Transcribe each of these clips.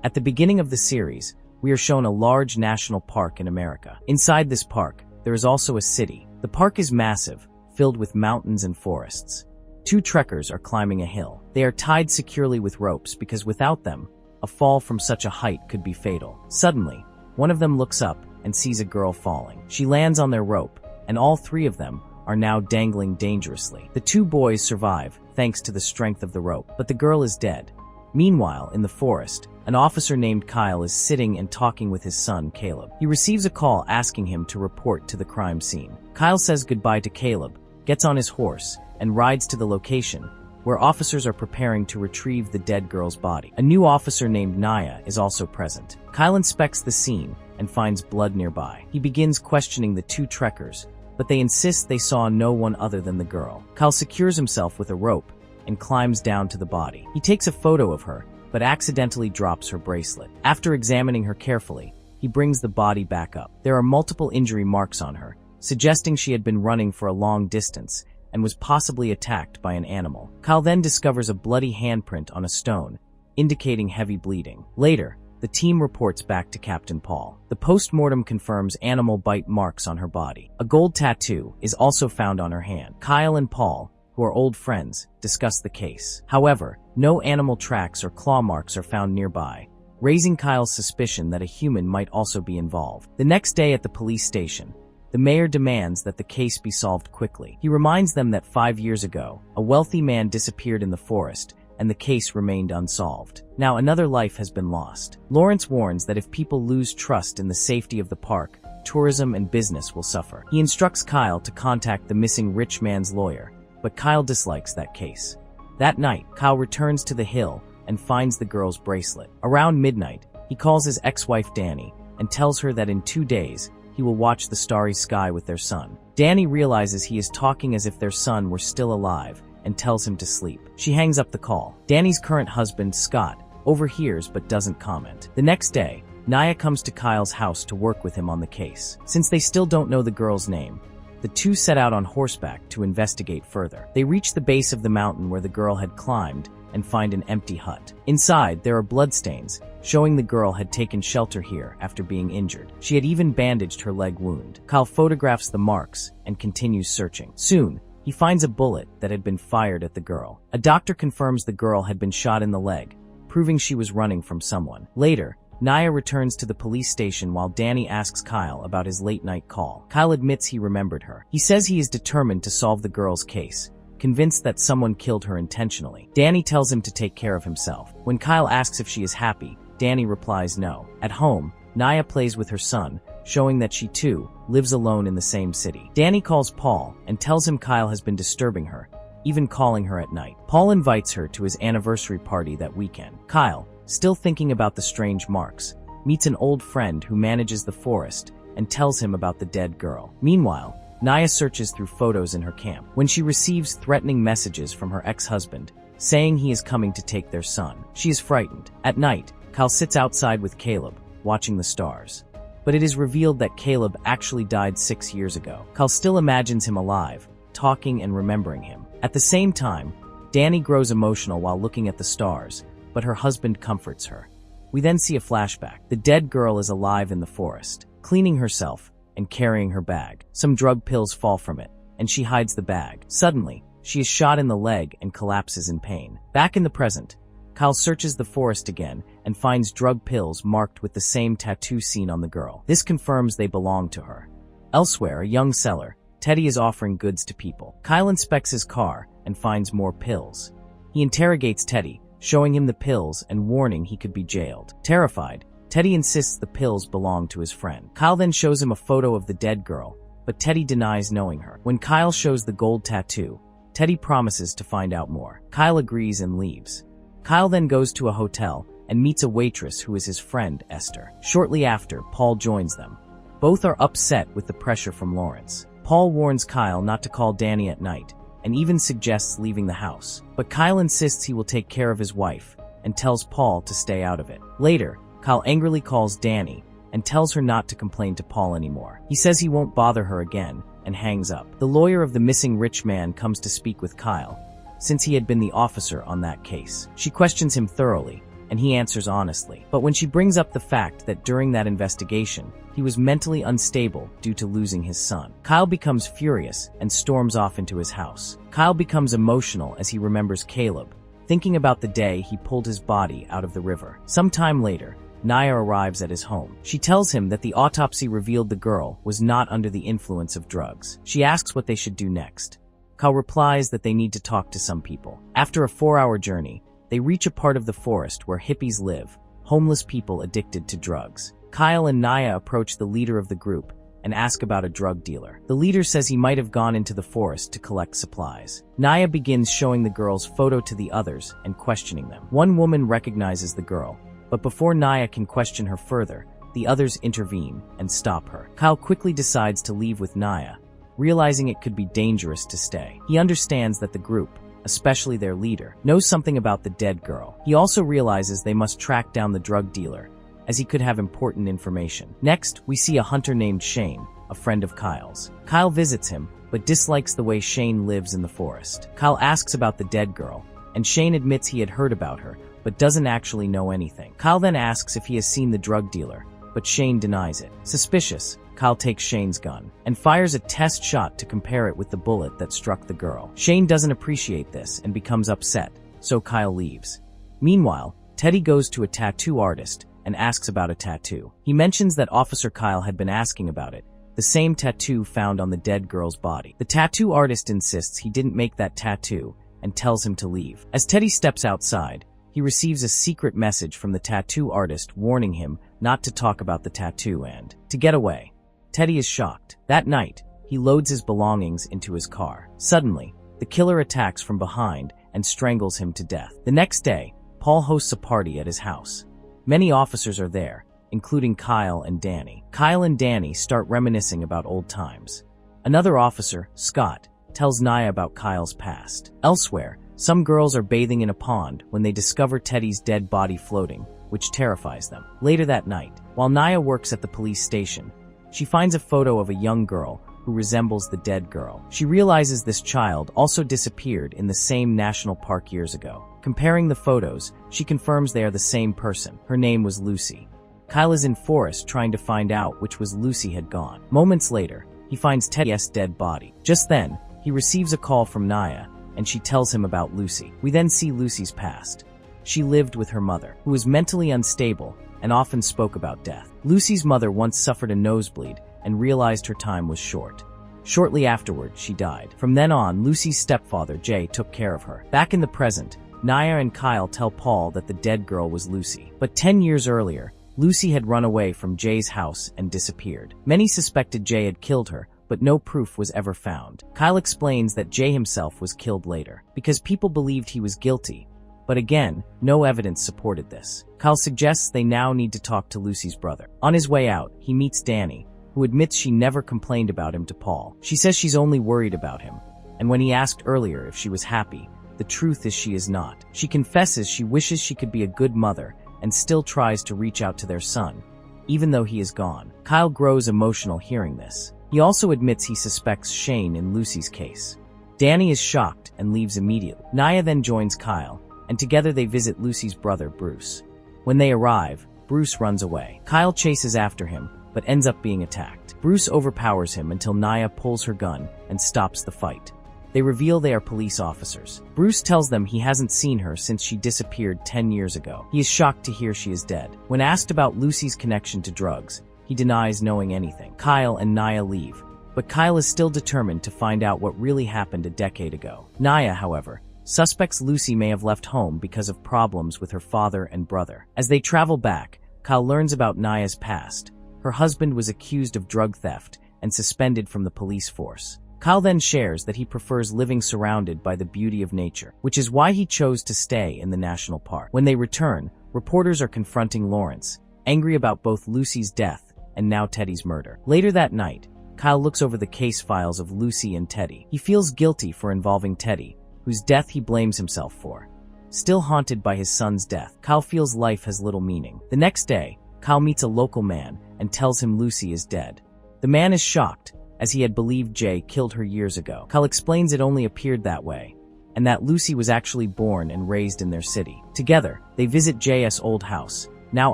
At the beginning of the series, we are shown a large national park in America. Inside this park, there is also a city. The park is massive, filled with mountains and forests. Two trekkers are climbing a hill. They are tied securely with ropes because without them, a fall from such a height could be fatal. Suddenly, one of them looks up and sees a girl falling. She lands on their rope, and all three of them are now dangling dangerously. The two boys survive thanks to the strength of the rope, but the girl is dead. Meanwhile, in the forest, an officer named Kyle is sitting and talking with his son, Caleb. He receives a call asking him to report to the crime scene. Kyle says goodbye to Caleb, gets on his horse, and rides to the location, where officers are preparing to retrieve the dead girl's body. A new officer named Naya is also present. Kyle inspects the scene and finds blood nearby. He begins questioning the two trekkers, but they insist they saw no one other than the girl. Kyle secures himself with a rope and climbs down to the body. He takes a photo of her, but accidentally drops her bracelet. After examining her carefully, he brings the body back up. There are multiple injury marks on her, suggesting she had been running for a long distance and was possibly attacked by an animal. Kyle then discovers a bloody handprint on a stone, indicating heavy bleeding. Later, the team reports back to Captain Paul. The post-mortem confirms animal bite marks on her body. A gold tattoo is also found on her hand. Kyle and Paul, who are old friends, discuss the case. However, no animal tracks or claw marks are found nearby, raising Kyle's suspicion that a human might also be involved. The next day at the police station, the mayor demands that the case be solved quickly. He reminds them that 5 years ago, a wealthy man disappeared in the forest, and the case remained unsolved. Now another life has been lost. Lawrence warns that if people lose trust in the safety of the park, tourism and business will suffer. He instructs Kyle to contact the missing rich man's lawyer, but Kyle dislikes that case. That night, Kyle returns to the hill and finds the girl's bracelet. Around midnight, he calls his ex-wife Danny and tells her that in 2 days, he will watch the starry sky with their son. Danny realizes he is talking as if their son were still alive and tells him to sleep. She hangs up the call. Danny's current husband, Scott, overhears but doesn't comment. The next day, Naya comes to Kyle's house to work with him on the case. Since they still don't know the girl's name, the two set out on horseback to investigate further. They reach the base of the mountain where the girl had climbed and find an empty hut. Inside, there are bloodstains, showing the girl had taken shelter here after being injured. She had even bandaged her leg wound. Kyle photographs the marks and continues searching. Soon, he finds a bullet that had been fired at the girl. A doctor confirms the girl had been shot in the leg, proving she was running from someone. Later, Naya returns to the police station while Danny asks Kyle about his late-night call. Kyle admits he remembered her. He says he is determined to solve the girl's case, convinced that someone killed her intentionally. Danny tells him to take care of himself. When Kyle asks if she is happy, Danny replies no. At home, Naya plays with her son, showing that she too lives alone in the same city. Danny calls Paul and tells him Kyle has been disturbing her, even calling her at night. Paul invites her to his anniversary party that weekend. Kyle, still thinking about the strange marks, meets an old friend who manages the forest and tells him about the dead girl. Meanwhile, Naya searches through photos in her camp. When she receives threatening messages from her ex-husband, saying he is coming to take their son, she is frightened. At night, Kyle sits outside with Caleb, watching the stars. But it is revealed that Caleb actually died 6 years ago. Kyle still imagines him alive, talking and remembering him. At the same time, Danny grows emotional while looking at the stars, but her husband comforts her. We then see a flashback. The dead girl is alive in the forest, cleaning herself and carrying her bag. Some drug pills fall from it, and she hides the bag. Suddenly, she is shot in the leg and collapses in pain. Back in the present, Kyle searches the forest again and finds drug pills marked with the same tattoo seen on the girl. This confirms they belong to her. Elsewhere, a young seller, Teddy, is offering goods to people. Kyle inspects his car and finds more pills. He interrogates Teddy, showing him the pills and warning he could be jailed. Terrified, Teddy insists the pills belong to his friend. Kyle then shows him a photo of the dead girl, but Teddy denies knowing her. When Kyle shows the gold tattoo, Teddy promises to find out more. Kyle agrees and leaves. Kyle then goes to a hotel and meets a waitress who is his friend, Esther. Shortly after, Paul joins them. Both are upset with the pressure from Lawrence. Paul warns Kyle not to call Danny at night, and even suggests leaving the house. But Kyle insists he will take care of his wife, and tells Paul to stay out of it. Later, Kyle angrily calls Danny, and tells her not to complain to Paul anymore. He says he won't bother her again, and hangs up. The lawyer of the missing rich man comes to speak with Kyle, since he had been the officer on that case. She questions him thoroughly, and he answers honestly. But when she brings up the fact that during that investigation, he was mentally unstable due to losing his son, Kyle becomes furious and storms off into his house. Kyle becomes emotional as he remembers Caleb, thinking about the day he pulled his body out of the river. Sometime later, Naya arrives at his home. She tells him that the autopsy revealed the girl was not under the influence of drugs. She asks what they should do next. Kyle replies that they need to talk to some people. After a 4-hour journey, they reach a part of the forest where hippies live, homeless people addicted to drugs. Kyle and Naya approach the leader of the group and ask about a drug dealer. The leader says he might have gone into the forest to collect supplies. Naya begins showing the girl's photo to the others and questioning them. One woman recognizes the girl, but before Naya can question her further, the others intervene and stop her. Kyle quickly decides to leave with Naya, realizing it could be dangerous to stay. He understands that the group, especially their leader, knows something about the dead girl. He also realizes they must track down the drug dealer, as he could have important information. Next, we see a hunter named Shane, a friend of Kyle's. Kyle visits him, but dislikes the way Shane lives in the forest. Kyle asks about the dead girl, and Shane admits he had heard about her, but doesn't actually know anything. Kyle then asks if he has seen the drug dealer, but Shane denies it. Suspicious, Kyle takes Shane's gun and fires a test shot to compare it with the bullet that struck the girl. Shane doesn't appreciate this and becomes upset, so Kyle leaves. Meanwhile, Teddy goes to a tattoo artist and asks about a tattoo. He mentions that Officer Kyle had been asking about it, the same tattoo found on the dead girl's body. The tattoo artist insists he didn't make that tattoo and tells him to leave. As Teddy steps outside, he receives a secret message from the tattoo artist warning him not to talk about the tattoo and to get away. Teddy is shocked. That night, he loads his belongings into his car. Suddenly, the killer attacks from behind and strangles him to death. The next day, Paul hosts a party at his house. Many officers are there, including Kyle and Danny. Kyle and Danny start reminiscing about old times. Another officer, Scott, tells Naya about Kyle's past. Elsewhere, some girls are bathing in a pond when they discover Teddy's dead body floating, which terrifies them. Later that night, while Naya works at the police station, she finds a photo of a young girl who resembles the dead girl. She realizes this child also disappeared in the same national park years ago. Comparing the photos, she confirms they are the same person. Her name was Lucy. Kyle is in forest trying to find out which was Lucy had gone. Moments later, he finds Teddy's dead body. Just then, he receives a call from Naya, and she tells him about Lucy. We then see Lucy's past. She lived with her mother, who was mentally unstable and often spoke about death. Lucy's mother once suffered a nosebleed and realized her time was short. Shortly afterward, she died. From then on, Lucy's stepfather, Jay, took care of her. Back in the present, Naya and Kyle tell Paul that the dead girl was Lucy. But 10 years earlier, Lucy had run away from Jay's house and disappeared. Many suspected Jay had killed her, but no proof was ever found. Kyle explains that Jay himself was killed later, because people believed he was guilty. But again, no evidence supported this. Kyle suggests they now need to talk to Lucy's brother. On his way out, he meets Danny, who admits she never complained about him to Paul. She says she's only worried about him, and when he asked earlier if she was happy, the truth is she is not. She confesses she wishes she could be a good mother and still tries to reach out to their son, even though he is gone. Kyle grows emotional hearing this. He also admits he suspects Shane in Lucy's case. Danny is shocked and leaves immediately. Naya then joins Kyle, and together they visit Lucy's brother, Bruce. When they arrive, Bruce runs away. Kyle chases after him, but ends up being attacked. Bruce overpowers him until Naya pulls her gun and stops the fight. They reveal they are police officers. Bruce tells them he hasn't seen her since she disappeared 10 years ago. He is shocked to hear she is dead. When asked about Lucy's connection to drugs, he denies knowing anything. Kyle and Naya leave, but Kyle is still determined to find out what really happened a decade ago. Naya, however, suspects Lucy may have left home because of problems with her father and brother. As they travel back, Kyle learns about Naya's past. Her husband was accused of drug theft and suspended from the police force. Kyle then shares that he prefers living surrounded by the beauty of nature, which is why he chose to stay in the national park. When they return, reporters are confronting Lawrence, angry about both Lucy's death and now Teddy's murder. Later that night, Kyle looks over the case files of Lucy and Teddy. He feels guilty for involving Teddy, whose death he blames himself for. Still haunted by his son's death, Kyle feels life has little meaning. The next day, Kyle meets a local man and tells him Lucy is dead. The man is shocked, as he had believed Jay killed her years ago. Kyle explains it only appeared that way. and that Lucy was actually born and raised in their city. Together, they visit Jay's old house, now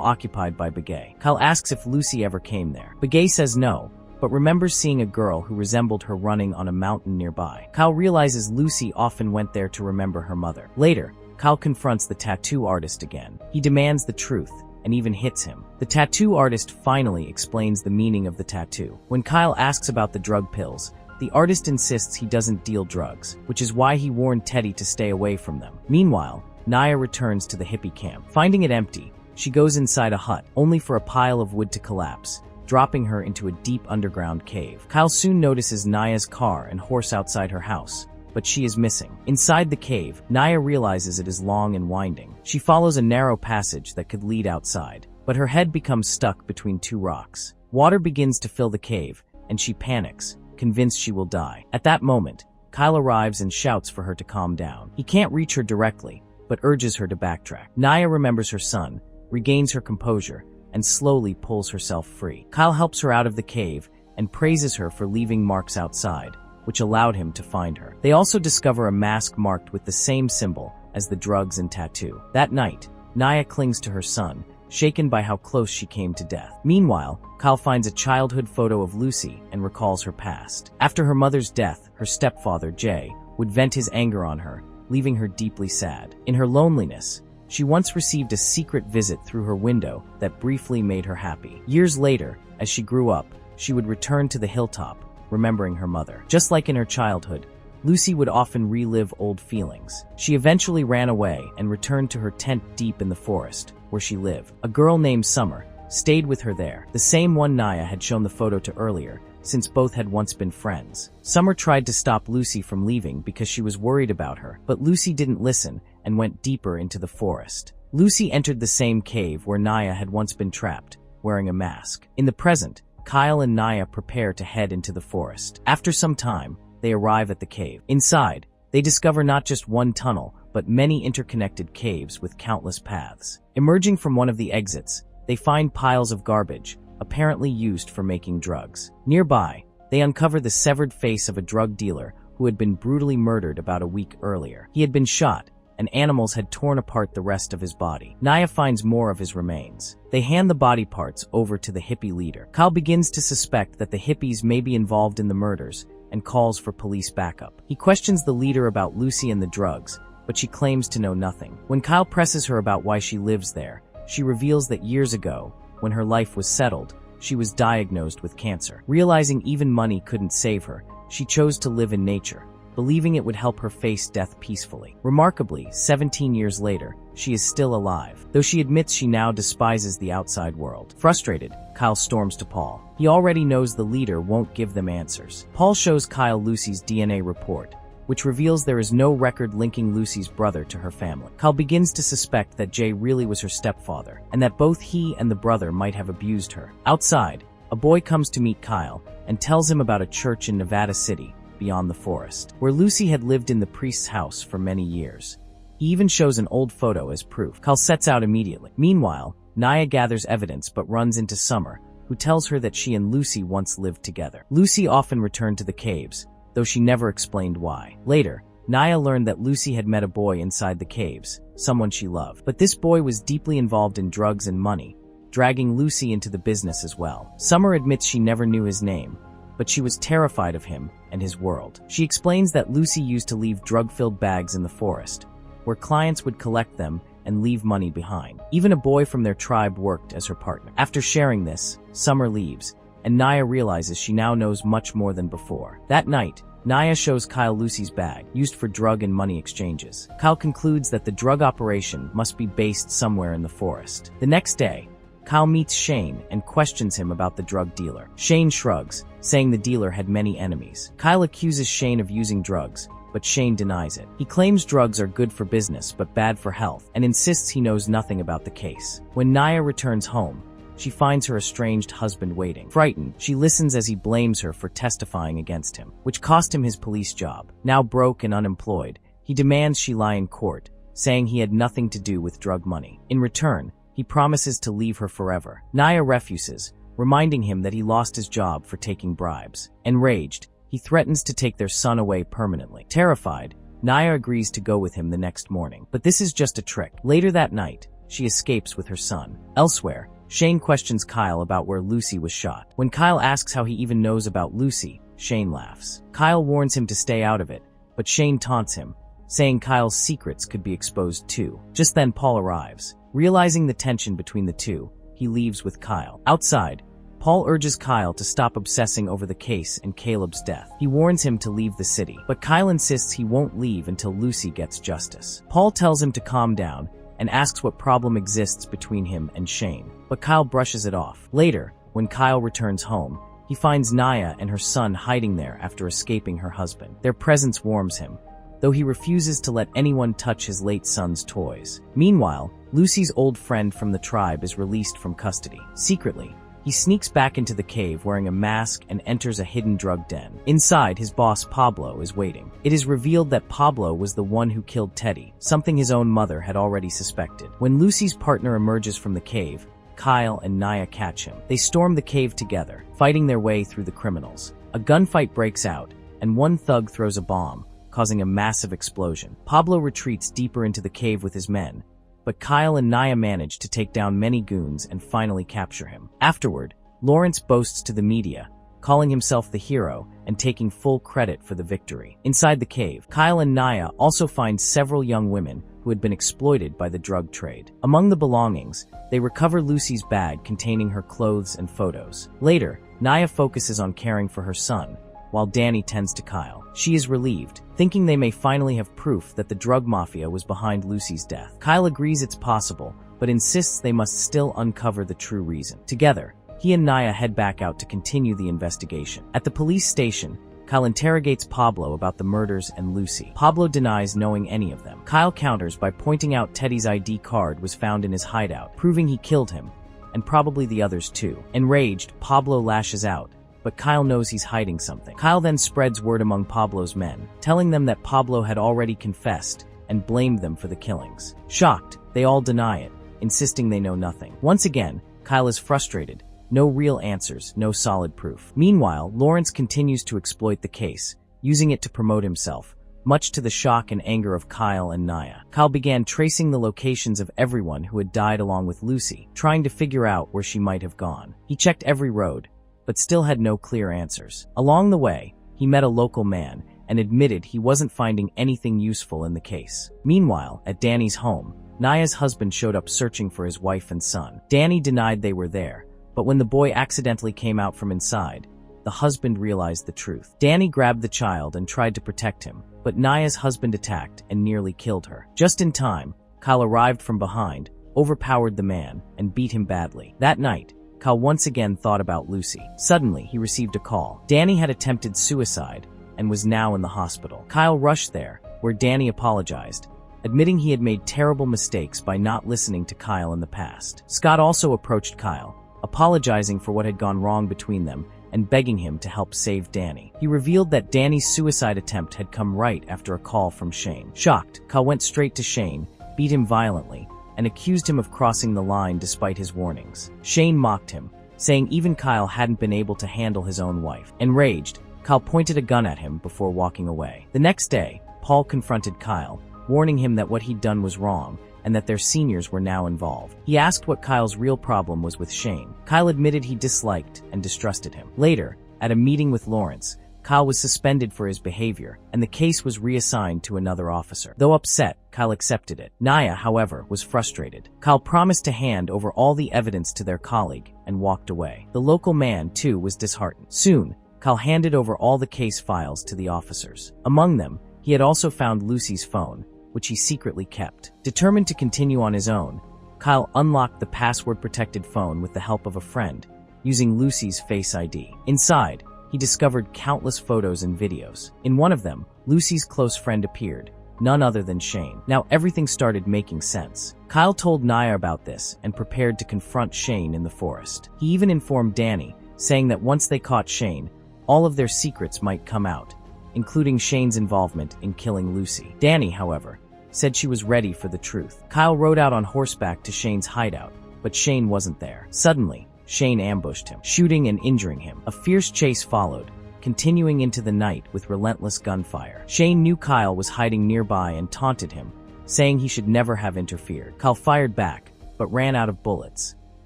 occupied by Begay. Kyle asks if Lucy ever came there. Begay says no, but remembers seeing a girl who resembled her running on a mountain nearby. Kyle realizes Lucy often went there to remember her mother. Later, Kyle confronts the tattoo artist again. He demands the truth, and even hits him. The tattoo artist finally explains the meaning of the tattoo. When Kyle asks about the drug pills, the artist insists he doesn't deal drugs, which is why he warned Teddy to stay away from them. Meanwhile, Naya returns to the hippie camp. Finding it empty, she goes inside a hut, only for a pile of wood to collapse, dropping her into a deep underground cave. Kyle soon notices Naya's car and horse outside her house, but she is missing. Inside the cave, Naya realizes it is long and winding. She follows a narrow passage that could lead outside, but her head becomes stuck between two rocks. Water begins to fill the cave, and she panics, convinced she will die. At that moment, Kyle arrives and shouts for her to calm down. He can't reach her directly, but urges her to backtrack. Naya remembers her son, regains her composure, and slowly pulls herself free. Kyle helps her out of the cave and praises her for leaving marks outside, which allowed him to find her. They also discover a mask marked with the same symbol as the drugs and tattoo. That night, Naya clings to her son, shaken by how close she came to death. Meanwhile, Kyle finds a childhood photo of Lucy and recalls her past. After her mother's death, her stepfather, Jay, would vent his anger on her, leaving her deeply sad. In her loneliness, she once received a secret visit through her window that briefly made her happy. Years later, as she grew up, she would return to the hilltop, remembering her mother. Just like in her childhood, Lucy would often relive old feelings. She eventually ran away and returned to her tent deep in the forest, where she lived. A girl named Summer stayed with her there, the same one Naya had shown the photo to earlier, since both had once been friends. Summer tried to stop Lucy from leaving because she was worried about her, but Lucy didn't listen and went deeper into the forest. Lucy entered the same cave where Naya had once been trapped, wearing a mask. In the present, Kyle and Naya prepare to head into the forest. After some time, they arrive at the cave. Inside, they discover not just one tunnel, but many interconnected caves with countless paths. Emerging from one of the exits, they find piles of garbage, apparently used for making drugs. Nearby, they uncover the severed face of a drug dealer who had been brutally murdered about a week earlier. He had been shot, and animals had torn apart the rest of his body. Naya finds more of his remains. They hand the body parts over to the hippie leader. Kyle begins to suspect that the hippies may be involved in the murders and calls for police backup. He questions the leader about Lucy and the drugs, but she claims to know nothing. When Kyle presses her about why she lives there, she reveals that years ago, when her life was settled, she was diagnosed with cancer. Realizing even money couldn't save her, she chose to live in nature, believing it would help her face death peacefully. Remarkably, 17 years later, she is still alive, though she admits she now despises the outside world. Frustrated, Kyle storms to Paul. He already knows the leader won't give them answers. Paul shows Kyle Lucy's DNA report, which reveals there is no record linking Lucy's brother to her family. Kyle begins to suspect that Jay really was her stepfather, and that both he and the brother might have abused her. Outside, a boy comes to meet Kyle and tells him about a church in Nevada City, beyond the forest, where Lucy had lived in the priest's house for many years. He even shows an old photo as proof. Kyle sets out immediately. Meanwhile, Naya gathers evidence but runs into Summer, who tells her that she and Lucy once lived together. Lucy often returned to the caves, though she never explained why. Later, Naya learned that Lucy had met a boy inside the caves, someone she loved. But this boy was deeply involved in drugs and money, dragging Lucy into the business as well. Summer admits she never knew his name, but she was terrified of him and his world. She explains that Lucy used to leave drug-filled bags in the forest, where clients would collect them and leave money behind. Even a boy from their tribe worked as her partner. After sharing this, Summer leaves, and Naya realizes she now knows much more than before. That night, Naya shows Kyle Lucy's bag, used for drug and money exchanges. Kyle concludes that the drug operation must be based somewhere in the forest. The next day, Kyle meets Shane and questions him about the drug dealer. Shane shrugs, saying the dealer had many enemies. Kyle accuses Shane of using drugs, but Shane denies it. He claims drugs are good for business but bad for health, and insists he knows nothing about the case. When Naya returns home, she finds her estranged husband waiting. Frightened, she listens as he blames her for testifying against him, which cost him his police job. Now broke and unemployed, he demands she lie in court, saying he had nothing to do with drug money. In return, he promises to leave her forever. Naya refuses, reminding him that he lost his job for taking bribes. Enraged, he threatens to take their son away permanently. Terrified, Naya agrees to go with him the next morning. But this is just a trick. Later that night, she escapes with her son. Elsewhere, Shane questions Kyle about where Lucy was shot. When Kyle asks how he even knows about Lucy, Shane laughs. Kyle warns him to stay out of it, but Shane taunts him, saying Kyle's secrets could be exposed too. Just then Paul arrives. Realizing the tension between the two, he leaves with Kyle. Outside, Paul urges Kyle to stop obsessing over the case and Caleb's death. He warns him to leave the city, but Kyle insists he won't leave until Lucy gets justice. Paul tells him to calm down and asks what problem exists between him and Shane, but Kyle brushes it off. Later, when Kyle returns home, he finds Naya and her son hiding there after escaping her husband. Their presence warms him, though he refuses to let anyone touch his late son's toys. Meanwhile, Lucy's old friend from the tribe is released from custody. Secretly, he sneaks back into the cave wearing a mask and enters a hidden drug den. Inside, his boss Pablo is waiting. It is revealed that Pablo was the one who killed Teddy, something his own mother had already suspected. When Lucy's partner emerges from the cave, Kyle and Naya catch him. They storm the cave together, fighting their way through the criminals. A gunfight breaks out, and one thug throws a bomb, causing a massive explosion. Pablo retreats deeper into the cave with his men, but Kyle and Naya manage to take down many goons and finally capture him. Afterward, Lawrence boasts to the media, calling himself the hero and taking full credit for the victory. Inside the cave, Kyle and Naya also find several young women who had been exploited by the drug trade. Among the belongings, they recover Lucy's bag containing her clothes and photos. Later, Naya focuses on caring for her son, while Danny tends to Kyle. She is relieved, thinking they may finally have proof that the drug mafia was behind Lucy's death. Kyle agrees it's possible, but insists they must still uncover the true reason. Together, he and Naya head back out to continue the investigation. At the police station, Kyle interrogates Pablo about the murders and Lucy. Pablo denies knowing any of them. Kyle counters by pointing out Teddy's ID card was found in his hideout, proving he killed him, and probably the others too. Enraged, Pablo lashes out, but Kyle knows he's hiding something. Kyle then spreads word among Pablo's men, telling them that Pablo had already confessed and blamed them for the killings. Shocked, they all deny it, insisting they know nothing. Once again, Kyle is frustrated. No real answers, no solid proof. Meanwhile, Lawrence continues to exploit the case, using it to promote himself, much to the shock and anger of Kyle and Naya. Kyle began tracing the locations of everyone who had died along with Lucy, trying to figure out where she might have gone. He checked every road, but still had no clear answers. Along the way, he met a local man and admitted he wasn't finding anything useful in the case. Meanwhile, at Danny's home, Naya's husband showed up searching for his wife and son. Danny denied they were there, but when the boy accidentally came out from inside, the husband realized the truth. Danny grabbed the child and tried to protect him, but Naya's husband attacked and nearly killed her. Just in time, Kyle arrived from behind, overpowered the man, and beat him badly. That night, Kyle once again thought about Lucy. Suddenly, he received a call. Danny had attempted suicide and was now in the hospital. Kyle rushed there, where Danny apologized, admitting he had made terrible mistakes by not listening to Kyle in the past. Scott also approached Kyle, apologizing for what had gone wrong between them and begging him to help save Danny. He revealed that Danny's suicide attempt had come right after a call from Shane. Shocked, Kyle went straight to Shane, beat him violently, and accused him of crossing the line despite his warnings. Shane mocked him, saying even Kyle hadn't been able to handle his own wife. Enraged, Kyle pointed a gun at him before walking away. The next day, Paul confronted Kyle, warning him that what he'd done was wrong and that their seniors were now involved. He asked what Kyle's real problem was with Shane. Kyle admitted he disliked and distrusted him. Later, at a meeting with Lawrence, Kyle was suspended for his behavior, and the case was reassigned to another officer. Though upset, Kyle accepted it. Naya, however, was frustrated. Kyle promised to hand over all the evidence to their colleague and walked away. The local man, too, was disheartened. Soon, Kyle handed over all the case files to the officers. Among them, he had also found Lucy's phone, which he secretly kept. Determined to continue on his own, Kyle unlocked the password-protected phone with the help of a friend, using Lucy's Face ID. Inside, he discovered countless photos and videos. In one of them, Lucy's close friend appeared, none other than Shane. Now everything started making sense. Kyle told Naya about this and prepared to confront Shane in the forest. He even informed Danny, saying that once they caught Shane, all of their secrets might come out, including Shane's involvement in killing Lucy. Danny, however, said she was ready for the truth. Kyle rode out on horseback to Shane's hideout, but Shane wasn't there. Suddenly, Shane ambushed him, shooting and injuring him. A fierce chase followed, continuing into the night with relentless gunfire. Shane knew Kyle was hiding nearby and taunted him, saying he should never have interfered. Kyle fired back, but ran out of bullets.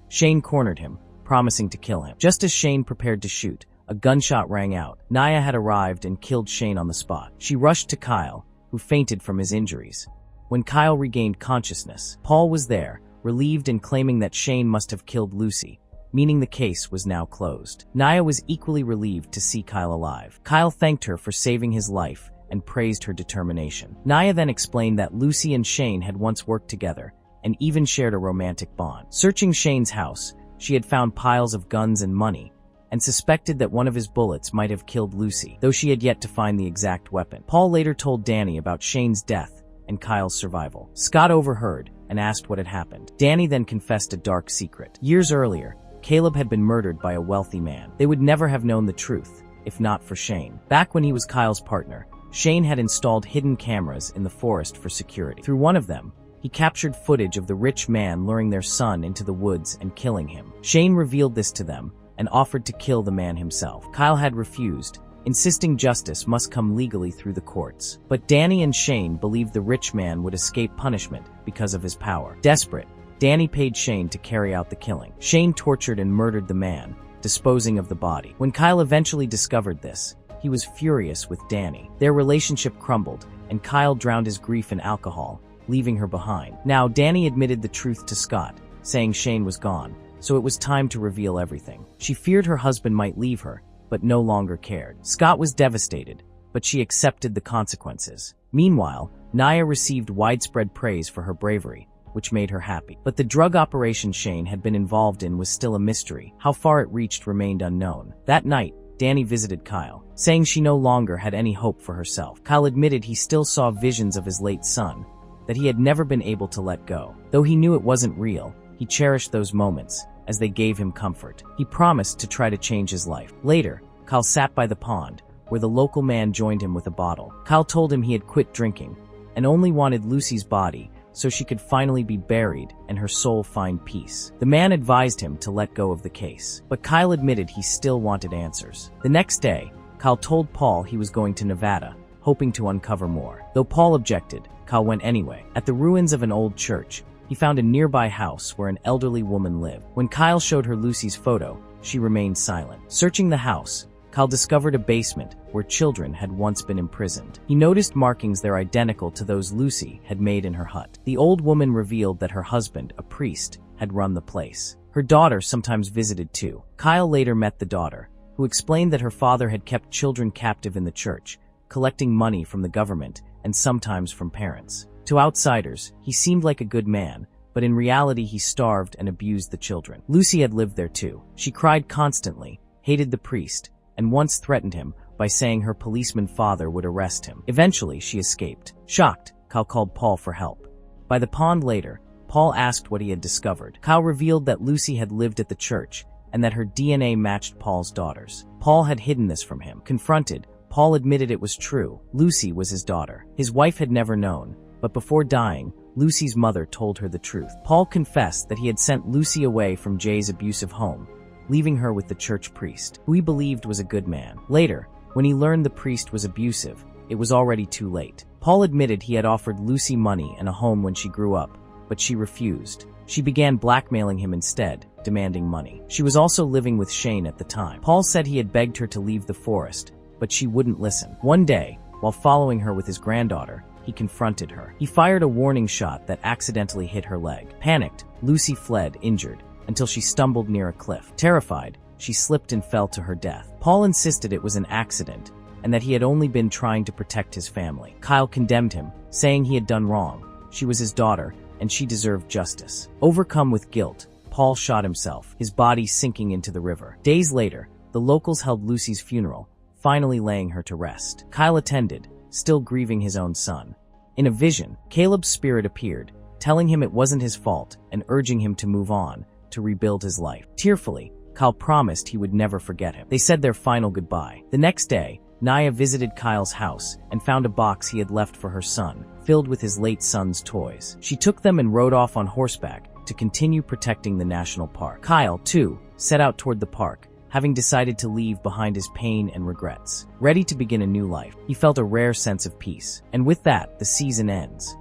Shane cornered him, promising to kill him. Just as Shane prepared to shoot, a gunshot rang out. Naya had arrived and killed Shane on the spot. She rushed to Kyle, who fainted from his injuries. When Kyle regained consciousness, Paul was there, relieved and claiming that Shane must have killed Lucy, meaning the case was now closed. Naya was equally relieved to see Kyle alive. Kyle thanked her for saving his life and praised her determination. Naya then explained that Lucy and Shane had once worked together and even shared a romantic bond. Searching Shane's house, she had found piles of guns and money, and suspected that one of his bullets might have killed Lucy, though she had yet to find the exact weapon. Paul later told Danny about Shane's death and Kyle's survival. Scott overheard and asked what had happened. Danny then confessed a dark secret. Years earlier, Caleb had been murdered by a wealthy man. They would never have known the truth, if not for Shane. Back when he was Kyle's partner, Shane had installed hidden cameras in the forest for security. Through one of them, he captured footage of the rich man luring their son into the woods and killing him. Shane revealed this to them and offered to kill the man himself. Kyle had refused, insisting justice must come legally through the courts. But Danny and Shane believed the rich man would escape punishment because of his power. Desperate, Danny paid Shane to carry out the killing. Shane tortured and murdered the man, disposing of the body. When Kyle eventually discovered this, he was furious with Danny. Their relationship crumbled, and Kyle drowned his grief in alcohol, leaving her behind. Now, Danny admitted the truth to Scott, saying Shane was gone, so it was time to reveal everything. She feared her husband might leave her, but no longer cared. Scott was devastated, but she accepted the consequences. Meanwhile, Naya received widespread praise for her bravery, which made her happy. But the drug operation Shane had been involved in was still a mystery. How far it reached remained unknown. That night, Danny visited Kyle, saying she no longer had any hope for herself. Kyle admitted he still saw visions of his late son, that he had never been able to let go. Though he knew it wasn't real, he cherished those moments, as they gave him comfort. He promised to try to change his life. Later, Kyle sat by the pond, where the local man joined him with a bottle. Kyle told him he had quit drinking, and only wanted Lucy's body so she could finally be buried and her soul find peace. The man advised him to let go of the case, but Kyle admitted he still wanted answers. The next day, Kyle told Paul he was going to Nevada, hoping to uncover more. Though Paul objected, Kyle went anyway. At the ruins of an old church, he found a nearby house where an elderly woman lived. When Kyle showed her Lucy's photo, she remained silent. Searching the house, Kyle discovered a basement where children had once been imprisoned. He noticed markings that are identical to those Lucy had made in her hut. The old woman revealed that her husband, a priest, had run the place. Her daughter sometimes visited too. Kyle later met the daughter, who explained that her father had kept children captive in the church, collecting money from the government and sometimes from parents. To outsiders, he seemed like a good man, but in reality he starved and abused the children. Lucy had lived there too. She cried constantly, hated the priest, and once threatened him by saying her policeman father would arrest him. Eventually, she escaped. Shocked, Kyle called Paul for help. By the pond later, Paul asked what he had discovered. Kyle revealed that Lucy had lived at the church and that her DNA matched Paul's daughter's. Paul had hidden this from him. Confronted, Paul admitted it was true. Lucy was his daughter. His wife had never known, but before dying, Lucy's mother told her the truth. Paul confessed that he had sent Lucy away from Jay's abusive home, leaving her with the church priest, who he believed was a good man. Later, when he learned the priest was abusive, it was already too late. Paul admitted he had offered Lucy money and a home when she grew up, but she refused. She began blackmailing him instead, demanding money. She was also living with Shane at the time. Paul said he had begged her to leave the forest, but she wouldn't listen. One day, while following her with his granddaughter, he confronted her. He fired a warning shot that accidentally hit her leg. Panicked, Lucy fled, injured, until she stumbled near a cliff. Terrified, she slipped and fell to her death. Paul insisted it was an accident, and that he had only been trying to protect his family. Kyle condemned him, saying he had done wrong. She was his daughter, and she deserved justice. Overcome with guilt, Paul shot himself, his body sinking into the river. Days later, the locals held Lucy's funeral, finally laying her to rest. Kyle attended, still grieving his own son. In a vision, Caleb's spirit appeared, telling him it wasn't his fault and urging him to move on, to rebuild his life. Tearfully, Kyle promised he would never forget him. They said their final goodbye. The next day, Naya visited Kyle's house and found a box he had left for her son, filled with his late son's toys. She took them and rode off on horseback to continue protecting the national park. Kyle, too, set out toward the park, having decided to leave behind his pain and regrets. Ready to begin a new life, he felt a rare sense of peace. And with that, the season ends.